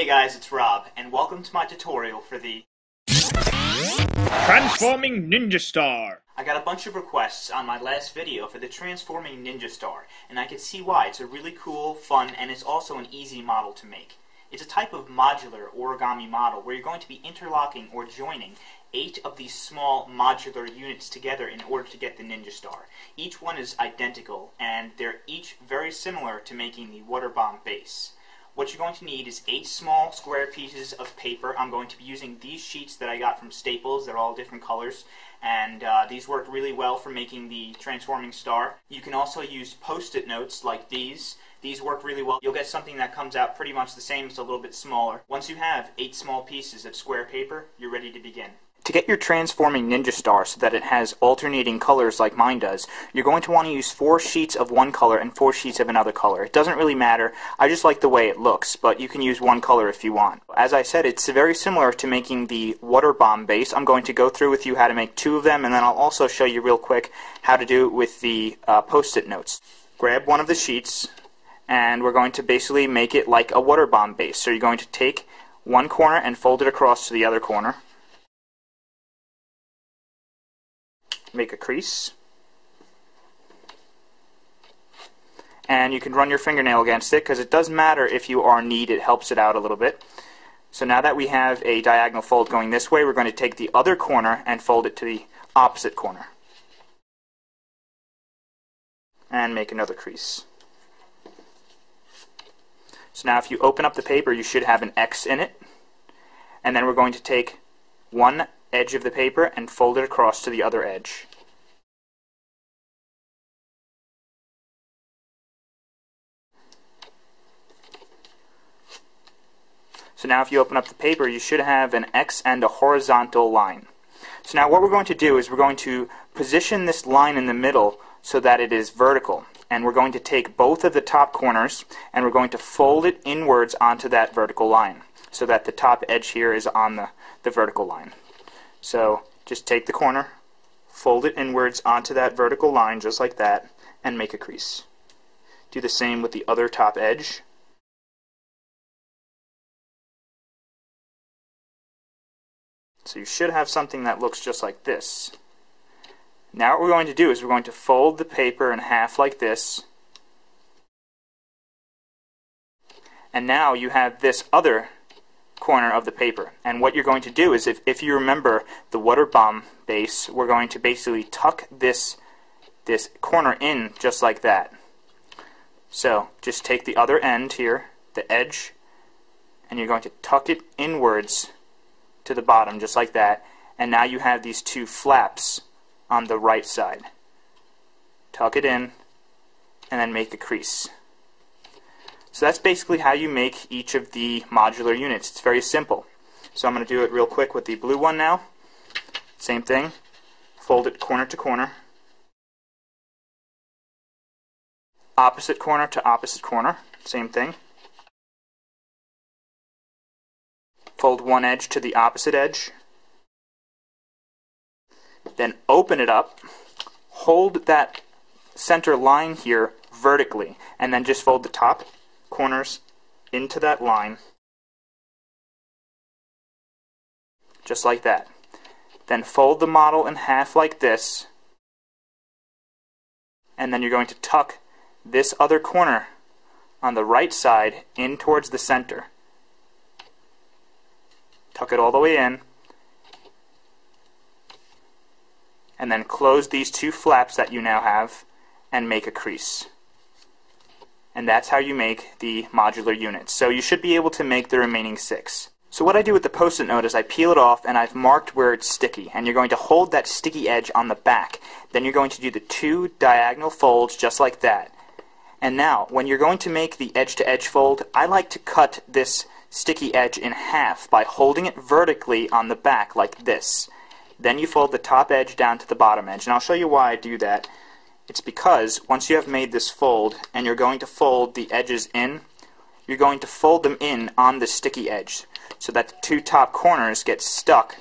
Hey guys, it's Rob, and welcome to my tutorial for the Transforming Ninja Star. I got a bunch of requests on my last video for the Transforming Ninja Star, and I can see why. It's a really cool, fun, and it's also an easy model to make. It's a type of modular origami model where you're going to be interlocking or joining 8 of these small modular units together in order to get the Ninja Star. Each one is identical, and they're each very similar to making the water bomb base. What you're going to need is 8 small square pieces of paper. I'm going to be using these sheets that I got from Staples. They're all different colors, and these work really well for making the transforming star. You can also use post-it notes like these. These work really well. You'll get something that comes out pretty much the same. It's a little bit smaller. Once you have 8 small pieces of square paper, you're ready to begin. To get your transforming Ninja Star so that it has alternating colors like mine does, you're going to want to use 4 sheets of one color and 4 sheets of another color. It doesn't really matter. I just like the way it looks, but you can use one color if you want. As I said, it's very similar to making the water bomb base. I'm going to go through with you how to make 2 of them, and then I'll also show you real quick how to do it with the post-it notes. Grab one of the sheets, and we're going to basically make it like a water bomb base. So you're going to take one corner and fold it across to the other corner. Make a crease, and you can run your fingernail against it because it doesn't matter if you are neat, it helps it out a little bit. So now that we have a diagonal fold going this way, we're going to take the other corner and fold it to the opposite corner and make another crease. So now if you open up the paper, you should have an X in it, and then we're going to take one edge of the paper and fold it across to the other edge. So now if you open up the paper, you should have an X and a horizontal line. So now what we're going to do is we're going to position this line in the middle so that it is vertical. And we're going to take both of the top corners and we're going to fold it inwards onto that vertical line so that the top edge here is on the vertical line. So just take the corner, fold it inwards onto that vertical line just like that, and make a crease. Do the same with the other top edge. So you should have something that looks just like this. Now what we're going to do is we're going to fold the paper in half like this. And now you have this other corner of the paper. And what you're going to do is, if you remember the water bomb base, we're going to basically tuck this corner in just like that. So just take the other end here, the edge, and you're going to tuck it inwards to the bottom just like that. And now you have these 2 flaps on the right side. Tuck it in and then make a crease. So that's basically how you make each of the modular units. It's very simple. So I'm going to do it real quick with the blue one now. Same thing. Fold it corner to corner. Opposite corner to opposite corner. Same thing. Fold one edge to the opposite edge. Then open it up. Hold that center line here vertically, and then just fold the top corners into that line, just like that. Then fold the model in half like this, and then you're going to tuck this other corner on the right side in towards the center. Tuck it all the way in, and then close these 2 flaps that you now have and make a crease. And that's how you make the modular units. So you should be able to make the remaining 6. So what I do with the post-it note is I peel it off and I've marked where it's sticky, and you're going to hold that sticky edge on the back. Then you're going to do the 2 diagonal folds just like that. And now when you're going to make the edge-to-edge fold, I like to cut this sticky edge in half by holding it vertically on the back like this. Then you fold the top edge down to the bottom edge, and I'll show you why I do that. It's because once you have made this fold and you're going to fold the edges in, you're going to fold them in on the sticky edge so that the 2 top corners get stuck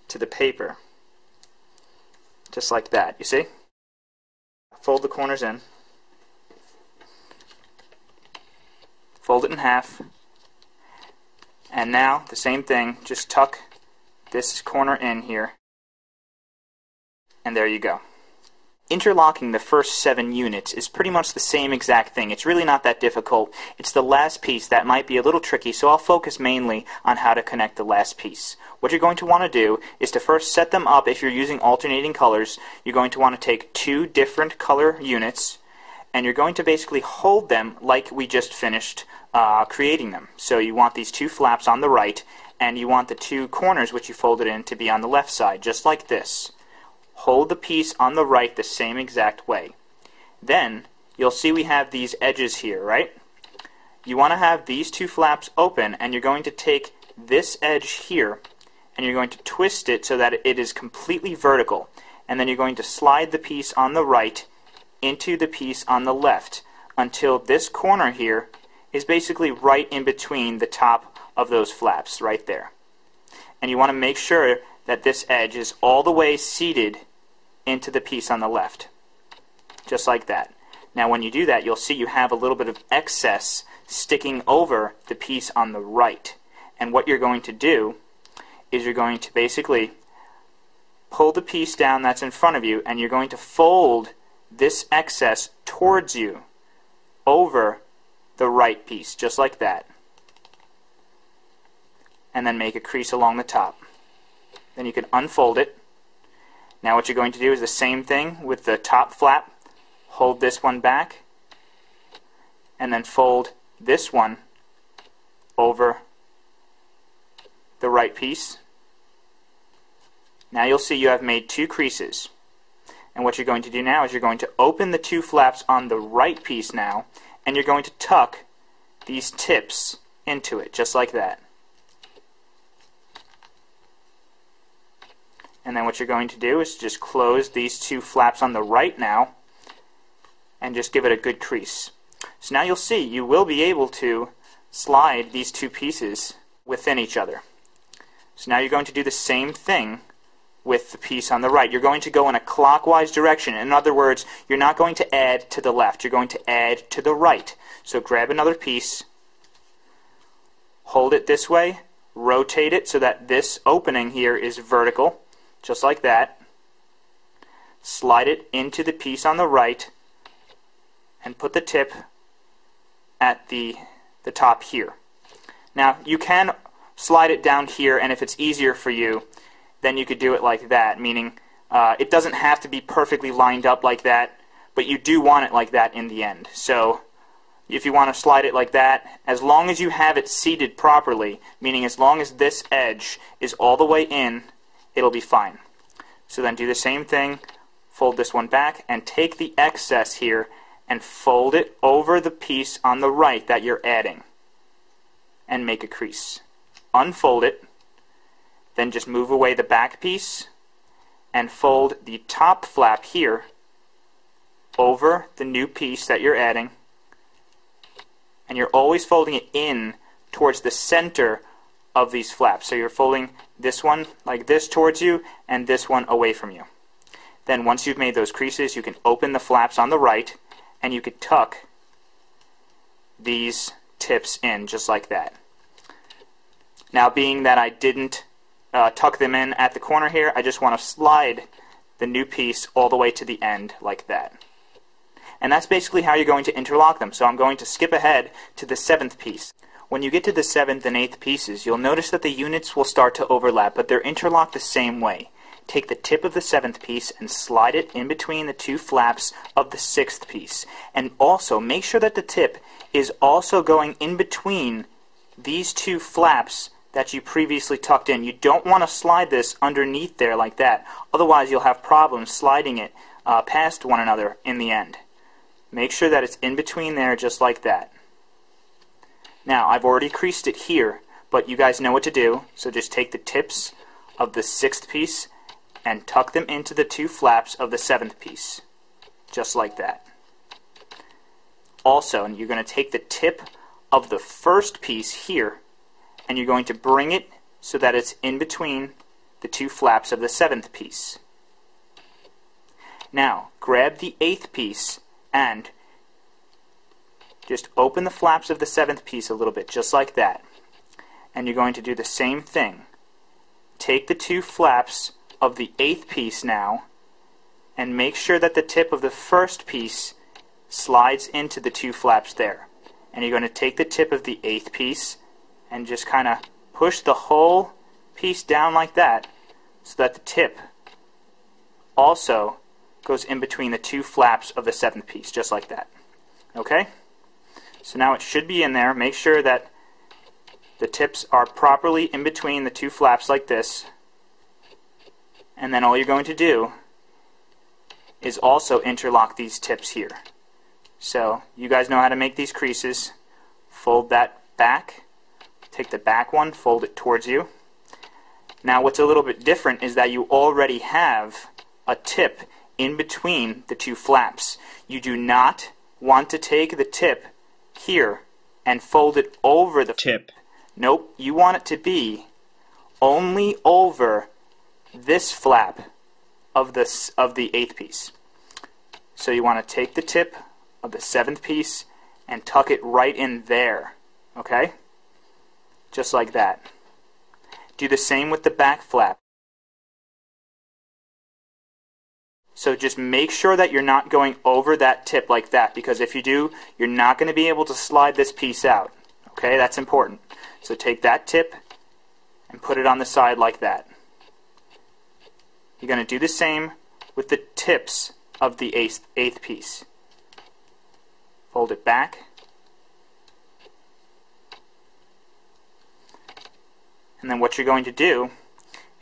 to the paper. Just like that, you see? Fold the corners in. Fold it in half. And now the same thing, just tuck this corner in here, and there you go. Interlocking the first 7 units is pretty much the same exact thing. It's really not that difficult. It's the last piece that might be a little tricky, so I'll focus mainly on how to connect the last piece. What you're going to want to do is to first set them up. If you're using alternating colors, you're going to want to take 2 different color units, and you're going to basically hold them like we just finished creating them. So you want these 2 flaps on the right, and you want the 2 corners which you folded in to be on the left side, just like this. Hold the piece on the right the same exact way. Then you'll see we have these edges here, right? You want to have these 2 flaps open, and you're going to take this edge here and you're going to twist it so that it is completely vertical, and then you're going to slide the piece on the right into the piece on the left until this corner here is basically right in between the top of those flaps right there. And you want to make sure that this edge is all the way seated into the piece on the left, just like that. Now when you do that, you'll see you have a little bit of excess sticking over the piece on the right, and what you're going to do is you're going to basically pull the piece down that's in front of you, and you're going to fold this excess towards you over the right piece, just like that, and then make a crease along the top. Then you can unfold it. Now what you're going to do is the same thing with the top flap. Hold this one back and then fold this one over the right piece. Now you'll see you have made 2 creases. And what you're going to do now is you're going to open the 2 flaps on the right piece now, and you're going to tuck these tips into it, just like that. And then what you're going to do is just close these 2 flaps on the right now and just give it a good crease. So now you'll see you will be able to slide these 2 pieces within each other. So now you're going to do the same thing with the piece on the right. You're going to go in a clockwise direction. In other words, you're not going to add to the left. You're going to add to the right. So grab another piece, hold it this way, rotate it so that this opening here is vertical, just like that. Slide it into the piece on the right and put the tip at the top here. Now you can slide it down here, and if it's easier for you, then you could do it like that, meaning it doesn't have to be perfectly lined up like that, but you do want it like that in the end. So if you want to slide it like that, as long as you have it seated properly, meaning as long as this edge is all the way in, it'll be fine. So then do the same thing, fold this one back, and take the excess here and fold it over the piece on the right that you're adding, and make a crease. Unfold it, then just move away the back piece and fold the top flap here over the new piece that you're adding, and you're always folding it in towards the center of these flaps. So you're folding this one like this towards you and this one away from you. Then once you've made those creases, you can open the flaps on the right and you could tuck these tips in just like that. Now being that I didn't tuck them in at the corner here, I just want to slide the new piece all the way to the end like that. And that's basically how you're going to interlock them. So I'm going to skip ahead to the 7th piece. When you get to the 7th and 8th pieces, you'll notice that the units will start to overlap, but they're interlocked the same way. Take the tip of the 7th piece and slide it in between the 2 flaps of the 6th piece. And also make sure that the tip is also going in between these 2 flaps that you previously tucked in. You don't want to slide this underneath there like that. Otherwise you'll have problems sliding it past one another in the end. Make sure that it's in between there just like that. Now I've already creased it here, but you guys know what to do. So just take the tips of the 6th piece and tuck them into the 2 flaps of the 7th piece. Just like that. Also, you're going to take the tip of the 1st piece here and you're going to bring it so that it's in between the 2 flaps of the 7th piece. Now, grab the 8th piece and just open the flaps of the 7th piece a little bit, just like that. and you're going to do the same thing. Take the two flaps of the 8th piece now, and make sure that the tip of the first piece slides into the two flaps there. And you're going to take the tip of the 8th piece and just kind of push the whole piece down like that, so that the tip also goes in between the two flaps of the 7th piece, just like that. Okay? So now it should be in there. Make sure that the tips are properly in between the two flaps like this. And then all you're going to do is also interlock these tips here. So you guys know how to make these creases. Fold that back. Take the back one, fold it towards you. Now what's a little bit different is that you already have a tip in between the two flaps. You do not want to take the tip here and fold it over the tip. Nope, you want it to be only over this flap of the 8th piece. So you want to take the tip of the 7th piece and tuck it right in there. Okay? Just like that. Do the same with the back flap. So just make sure that you're not going over that tip like that, because if you do, you're not going to be able to slide this piece out. Okay, that's important. So take that tip and put it on the side like that. You're going to do the same with the tips of the 8th piece. Fold it back. And then what you're going to do,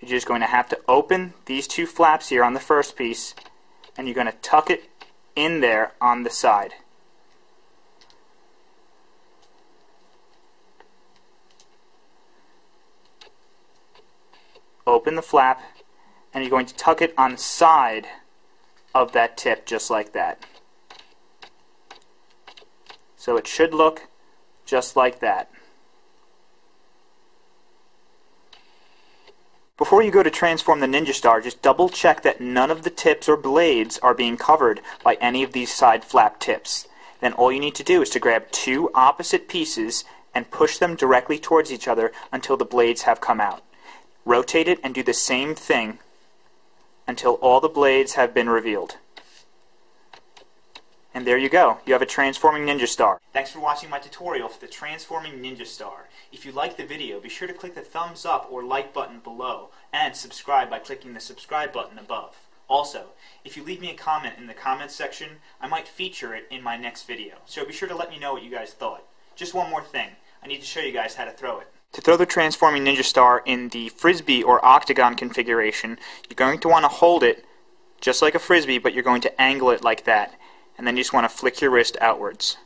you're just going to have to open these two flaps here on the first piece, and you're going to tuck it in there on the side. Open the flap, and you're going to tuck it on the side of that tip, just like that. So it should look just like that. Before you go to transform the Ninja Star, just double check that none of the tips or blades are being covered by any of these side flap tips. Then all you need to do is to grab two opposite pieces and push them directly towards each other until the blades have come out. Rotate it and do the same thing until all the blades have been revealed. And there you go. You have a transforming Ninja Star. Thanks for watching my tutorial for the transforming Ninja Star. If you liked the video, be sure to click the thumbs up or like button below, and subscribe by clicking the subscribe button above. Also, if you leave me a comment in the comments section, I might feature it in my next video. So be sure to let me know what you guys thought. Just one more thing. I need to show you guys how to throw it. To throw the transforming Ninja Star in the frisbee or octagon configuration, you're going to want to hold it just like a frisbee, but you're going to angle it like that. And then you just want to flick your wrist outwards.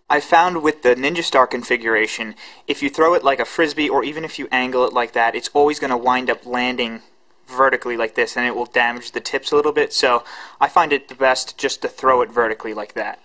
I found with the Ninja Star configuration, if you throw it like a frisbee or even if you angle it like that, it's always going to wind up landing vertically like this, and it will damage the tips a little bit. So I find it the best just to throw it vertically like that.